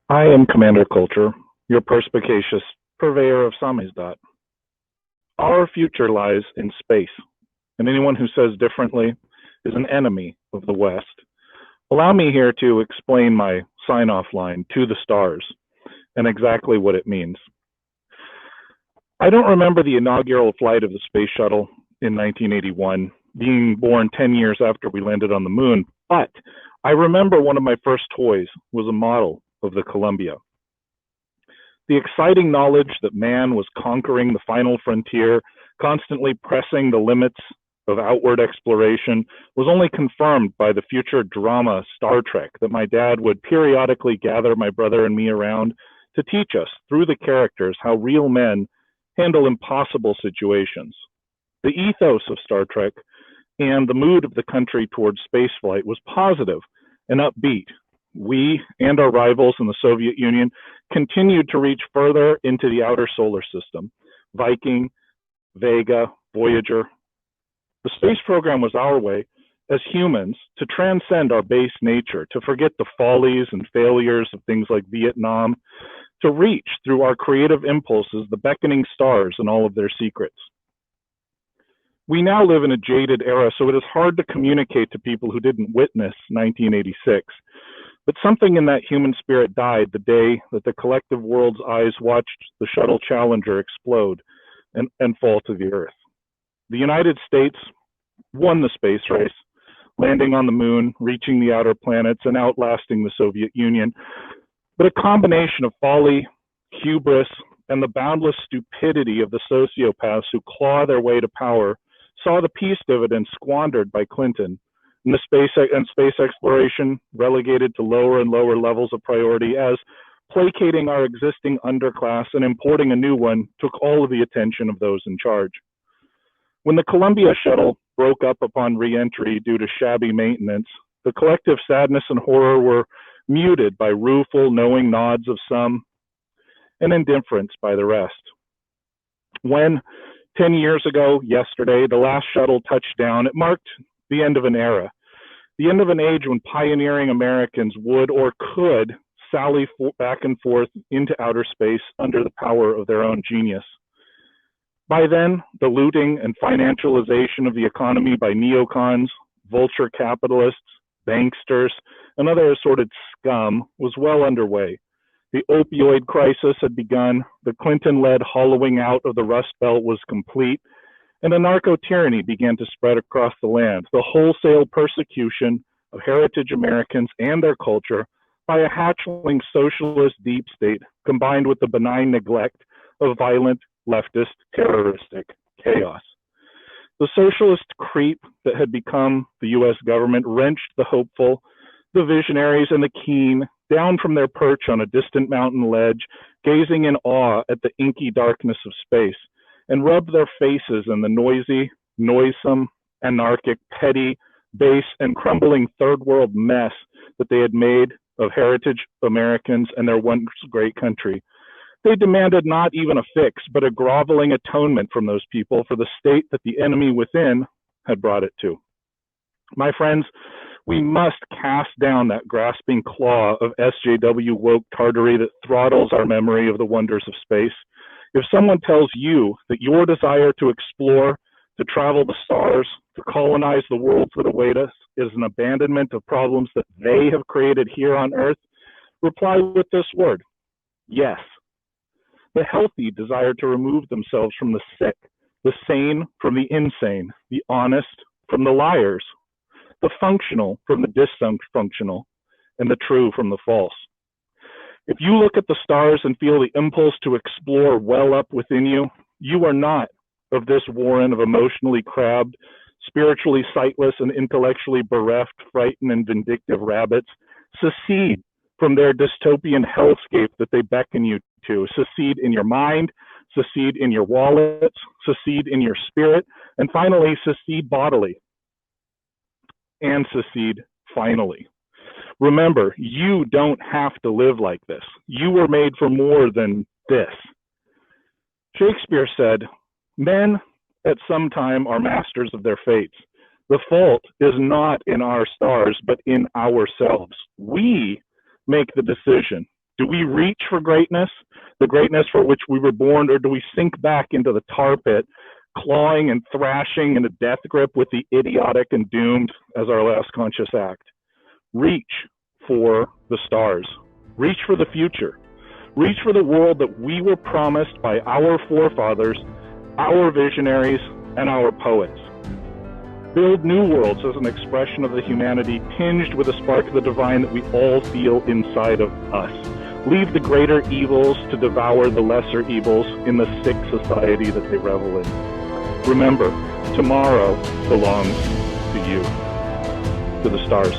I am Commander Culture, your perspicacious purveyor of samizdat. Our future lies in space, and anyone who says differently is an enemy of the West. Allow me here to explain my sign-off line, to the stars, and exactly what it means. I don't remember the inaugural flight of the space shuttle in 1981, being born 10 years after we landed on the moon, but I remember one of my first toys was a model of the Columbia. The exciting knowledge that man was conquering the final frontier, constantly pressing the limits of outward exploration, was only confirmed by the future drama Star Trek that my dad would periodically gather my brother and me around to teach us through the characters how real men handle impossible situations. The ethos of Star Trek and the mood of the country towards spaceflight was positive and upbeat. We and our rivals in the Soviet Union continued to reach further into the outer solar system. Viking, Vega, Voyager. The space program was our way, as humans, to transcend our base nature, to forget the follies and failures of things like Vietnam, to reach through our creative impulses the beckoning stars and all of their secrets. We now live in a jaded era, so it is hard to communicate to people who didn't witness 1986. But something in that human spirit died the day that the collective world's eyes watched the shuttle Challenger explode and fall to the earth. The United States won the space race, landing on the moon, reaching the outer planets, and outlasting the Soviet Union. But a combination of folly, hubris, and the boundless stupidity of the sociopaths who claw their way to power saw the peace dividends squandered by Clinton, and the space exploration relegated to lower and lower levels of priority as placating our existing underclass and importing a new one took all of the attention of those in charge. When the Columbia shuttle broke up upon re-entry due to shabby maintenance, the collective sadness and horror were muted by rueful, knowing nods of some and indifference by the rest. When 10 years ago, yesterday, the last shuttle touched down, it marked the end of an era, the end of an age when pioneering Americans would or could sally back and forth into outer space under the power of their own genius. By then, the looting and financialization of the economy by neocons, vulture capitalists, banksters, and other assorted scum was well underway. The opioid crisis had begun, the Clinton-led hollowing out of the Rust Belt was complete, and a narco-tyranny began to spread across the land, the wholesale persecution of heritage Americans and their culture by a hatchling socialist deep state combined with the benign neglect of violent, leftist, terroristic chaos. The socialist creep that had become the U.S. government wrenched the hopeful, the visionaries, and the keen down from their perch on a distant mountain ledge, gazing in awe at the inky darkness of space, and rubbed their faces in the noisy, noisome, anarchic, petty, base, and crumbling third world mess that they had made of heritage Americans and their once great country. They demanded not even a fix, but a groveling atonement from those people for the state that the enemy within had brought it to. My friends, we must cast down that grasping claw of SJW woke tartary that throttles our memory of the wonders of space. If someone tells you that your desire to explore, to travel the stars, to colonize the worlds that await us is an abandonment of problems that they have created here on Earth, reply with this word: yes. The healthy desire to remove themselves from the sick, the sane from the insane, the honest from the liars, the functional from the dysfunctional, and the true from the false. If you look at the stars and feel the impulse to explore well up within you, you are not of this warren of emotionally crabbed, spiritually sightless, and intellectually bereft, frightened, and vindictive rabbits. Secede from their dystopian hellscape that they beckon you to. Secede in your mind, secede in your wallets, secede in your spirit, and finally, secede bodily. And secede finally. Remember, you don't have to live like this. You were made for more than this. Shakespeare said, men at some time are masters of their fates. The fault is not in our stars, but in ourselves. We make the decision Do we reach for greatness, the greatness for which we were born, or do we sink back into the tar pit, clawing and thrashing in a death grip with the idiotic and doomed as our last conscious act? Reach for the stars. Reach for the future. Reach for the world that we were promised by our forefathers, our visionaries, and our poets. Build new worlds as an expression of the humanity tinged with a spark of the divine that we all feel inside of us. Leave the greater evils to devour the lesser evils in the sick society that they revel in. Remember, tomorrow belongs to you, to the stars.